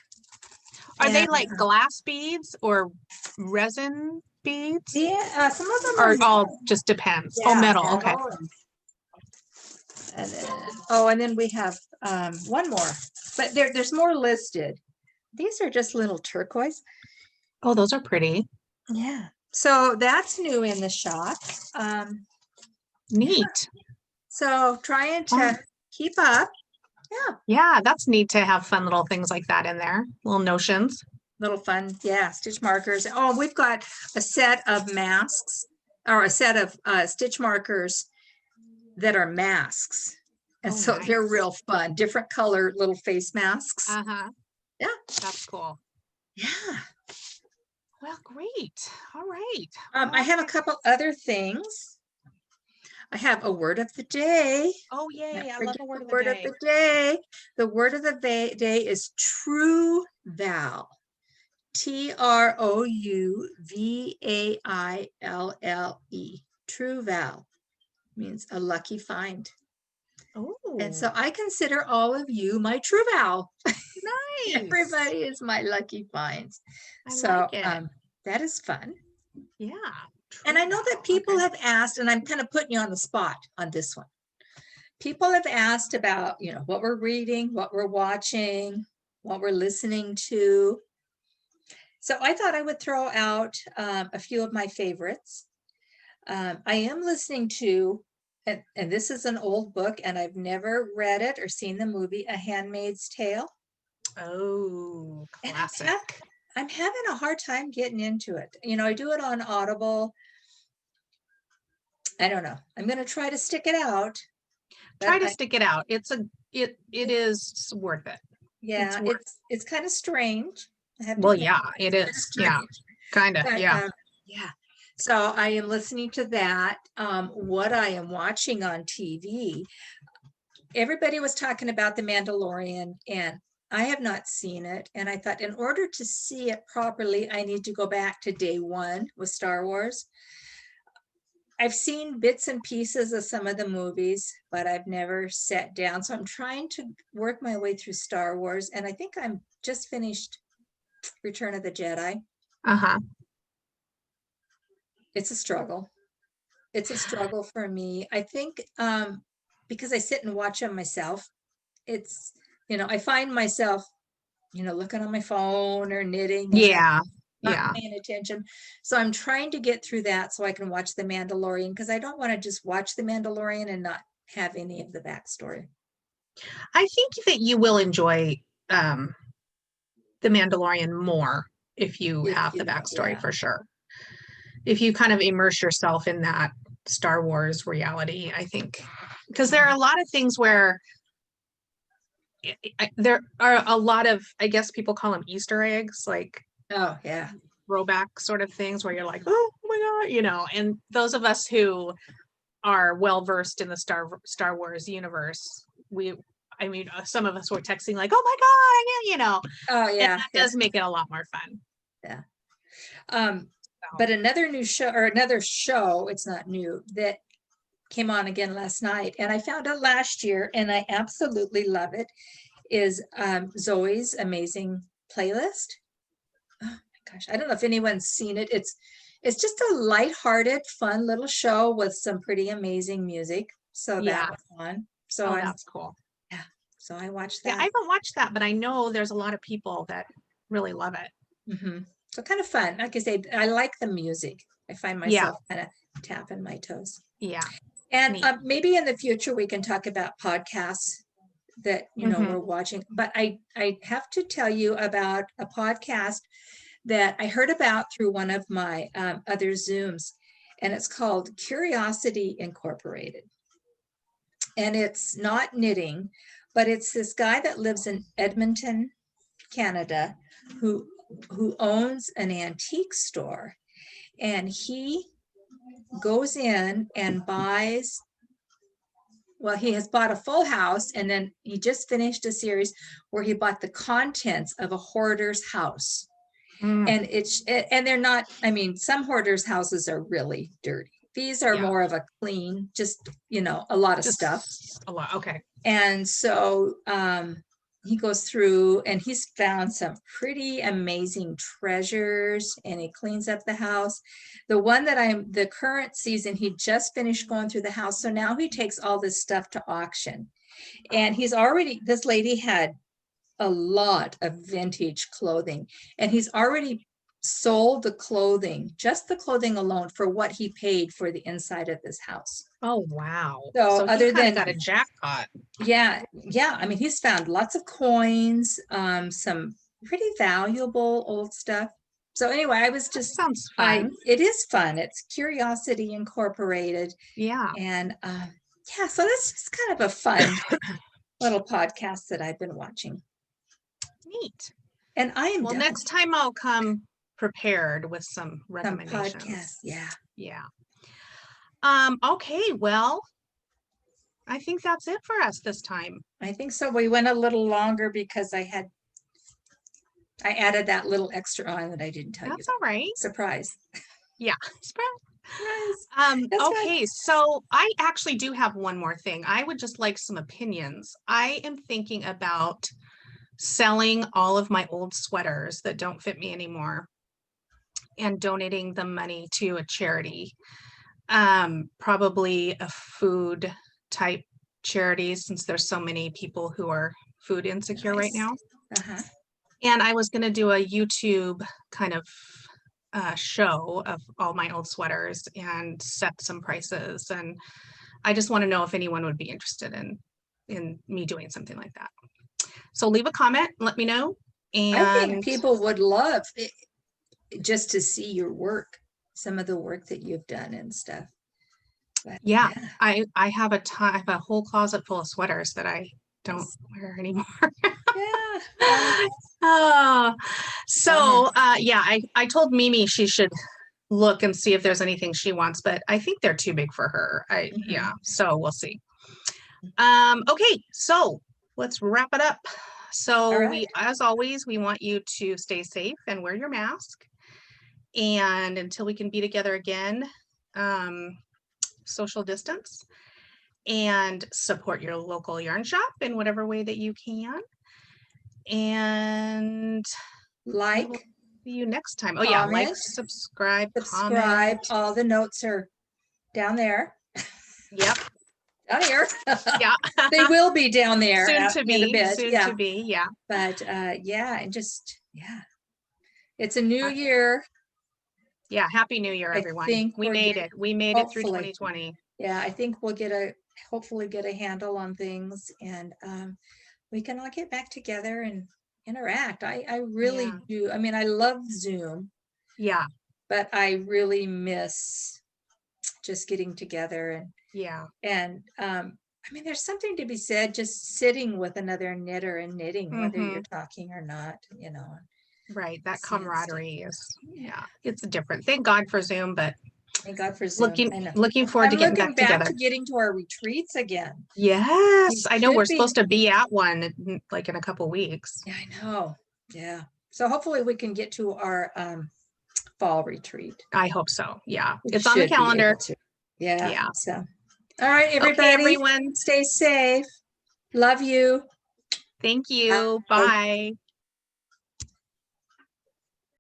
Are they like glass beads or resin beads? Yeah, some of them are all just depends. Yeah, metal. Okay. And then we have one more, but there's more listed. These are just little turquoise. Oh, those are pretty. Yeah. So that's new in the shop. Neat. So trying to Fun. keep up. Yeah. Yeah, that's neat to have fun little things like that in there. Little notions. Little fun. Yeah. Stitch markers. Oh, we've got a set of masks or a set of stitch markers that are masks. And Oh, so they're nice. real fun. Different color little face masks. Uh-huh. Yeah. That's cool. Yeah. Well, great. All right. I have a couple other things. I have a word of the day. Oh, yay. I love Forget a word the of the word day. of the day. The word of the day is true val. Trouvaille. True val means a lucky find. Oh, And so I consider all of you my true val. nice. Everybody is my lucky finds. I So like it. that is fun. Yeah. And I know True. that people Okay. have asked, and I'm kind of putting you on the spot on this one. People have asked about, what we're reading, what we're watching, what we're listening to. So I thought I would throw out a few of my favorites. I am listening to, and this is an old book, and I've never read it or seen the movie, A Handmaid's Tale. Oh, And classic. I'm having a hard time getting into it. I do it on Audible. I don't know. I'm going to try to stick it out. Try But to stick it out. It is worth it. yeah, it's kind of strange. I have to Well, admit, yeah, it it's kind of is. Yeah, strange. kind of. But Yeah. yeah. So I am listening to that. What I am watching on TV, everybody was talking about The Mandalorian, and I have not seen it. And I thought, in order to see it properly, I need to go back to day one with Star Wars. I've seen bits and pieces of some of the movies, but I've never sat down. So I'm trying to work my way through Star Wars. And I think I'm just finished Return of the Jedi. Uh-huh. It's a struggle. It's a struggle for me. I think because I sit and watch them myself, it's, I find myself, looking on my phone or knitting and Yeah. not Yeah. paying attention. So I'm trying to get through that so I can watch The Mandalorian, because I don't want to just watch The Mandalorian and not have any of the backstory. I think that you will enjoy The Mandalorian more if you have the backstory Yeah. for sure. If you kind of immerse yourself in that Star Wars reality, I think, because there are a lot of things where there are a lot of, I guess people call them Easter eggs, like Oh, yeah. throwback sort of things where you're like, oh my God, and those of us who are well versed in the Star Wars universe, some of us were texting like, oh my God, Oh, and yeah. that does make it a lot more fun. Yeah. But another new show, or another show, it's not new, that came on again last night, and I found it last year, and I absolutely love it, is Zoe's Amazing Playlist. Oh my gosh, I don't know if anyone's seen it. It's just a lighthearted, fun little show with some pretty amazing music. So Yeah. that was fun. So that's cool. yeah. So I watched Yeah, that. I haven't watched that, but I know there's a lot of people that really love it. So kind of fun. Like I said, I like the music. I find myself kind of tapping my toes. Yeah. And maybe in the future we can talk about podcasts that we're watching. But I have to tell you about a podcast that I heard about through one of my other Zooms, and it's called Curiosity Incorporated. And it's not knitting, but it's this guy that lives in Edmonton, Canada, who owns an antique store, and he goes in and buys, well, he has bought a full house, and then he just finished a series where he bought the contents of a hoarder's house. And they're not, some hoarders' houses are really dirty. These are more of a clean, just, a lot of stuff. A lot. Okay. And so he goes through and he's found some pretty amazing treasures, and he cleans up the house. The current season, he just finished going through the house. So now he takes all this stuff to auction, and this lady had a lot of vintage clothing, and he's already sold the clothing, just the clothing alone, for what he paid for the inside of this house. Oh, wow. So So he other kind of than got a jackpot. yeah, I mean, he's found lots of coins, some pretty valuable old stuff. So anyway, I was That just, sounds fun. it is fun. It's Curiosity Incorporated. Yeah. And yeah, so that's just kind of a fun little podcast that I've been watching. Neat. And I am Well, done. next time I'll come prepared with some Some recommendations. podcasts, yeah. Yeah. Okay, well, I think that's it for us this time. I think so. We went a little longer because I added that little extra on that I didn't tell you That's about. all right. Surprise. Yeah. Surprise. That's Okay, so I actually do have one more thing. I would just like some opinions. I am thinking about selling all of my old sweaters that don't fit me anymore and donating the money to a charity. Probably a food type charity, since there's so many people who are food insecure right Nice. now. Uh-huh. And I was going to do a YouTube kind of show of all my old sweaters and set some prices. And I just want to know if anyone would be interested in me doing something like that. So leave a comment, let me know. And I think people would love it, just to see your work, some of the work that you've done and stuff. But, yeah, I have a whole closet full of sweaters that I don't Yes. wear anymore. Yeah. Oh, so yeah, I told Mimi she should look and see if there's anything she wants, but I think they're too big for her. Yeah, so we'll see. Okay, so let's wrap it up. So right. as always, we want you to stay safe and wear your mask. And until we can be together again, social distance, and support your local yarn shop in whatever way that you can. And Like, see you next time. Oh yeah, like, comment, subscribe, subscribe. comment. All the notes are down there. Yep. Down here. Yeah. They will be down there Soon to in a be. bit. Soon Yeah. to be. Yeah. But yeah, and just it's a new year. Yeah. Happy New Year, I everyone. think We made it. We made it through hopefully. 2020. Yeah, I think we'll hopefully get a handle on things, and we can all get back together and interact. I really do. I mean, I love Zoom. Yeah. But I really miss just getting together and I mean, there's something to be said just sitting with another knitter and knitting, whether you're talking or not, you know. Right. That camaraderie is, it's different. Thank God for Zoom, but thank God for Zoom. Looking forward to getting back together. To getting to our retreats again. Yes, I know we're supposed to be at one like in a couple weeks. Yeah, I know. Yeah. So hopefully we can get to our fall retreat. I hope so. Yeah. It's on the calendar. Yeah. So all right, everybody. Okay, everyone. Stay safe. Love you. Thank you. Bye.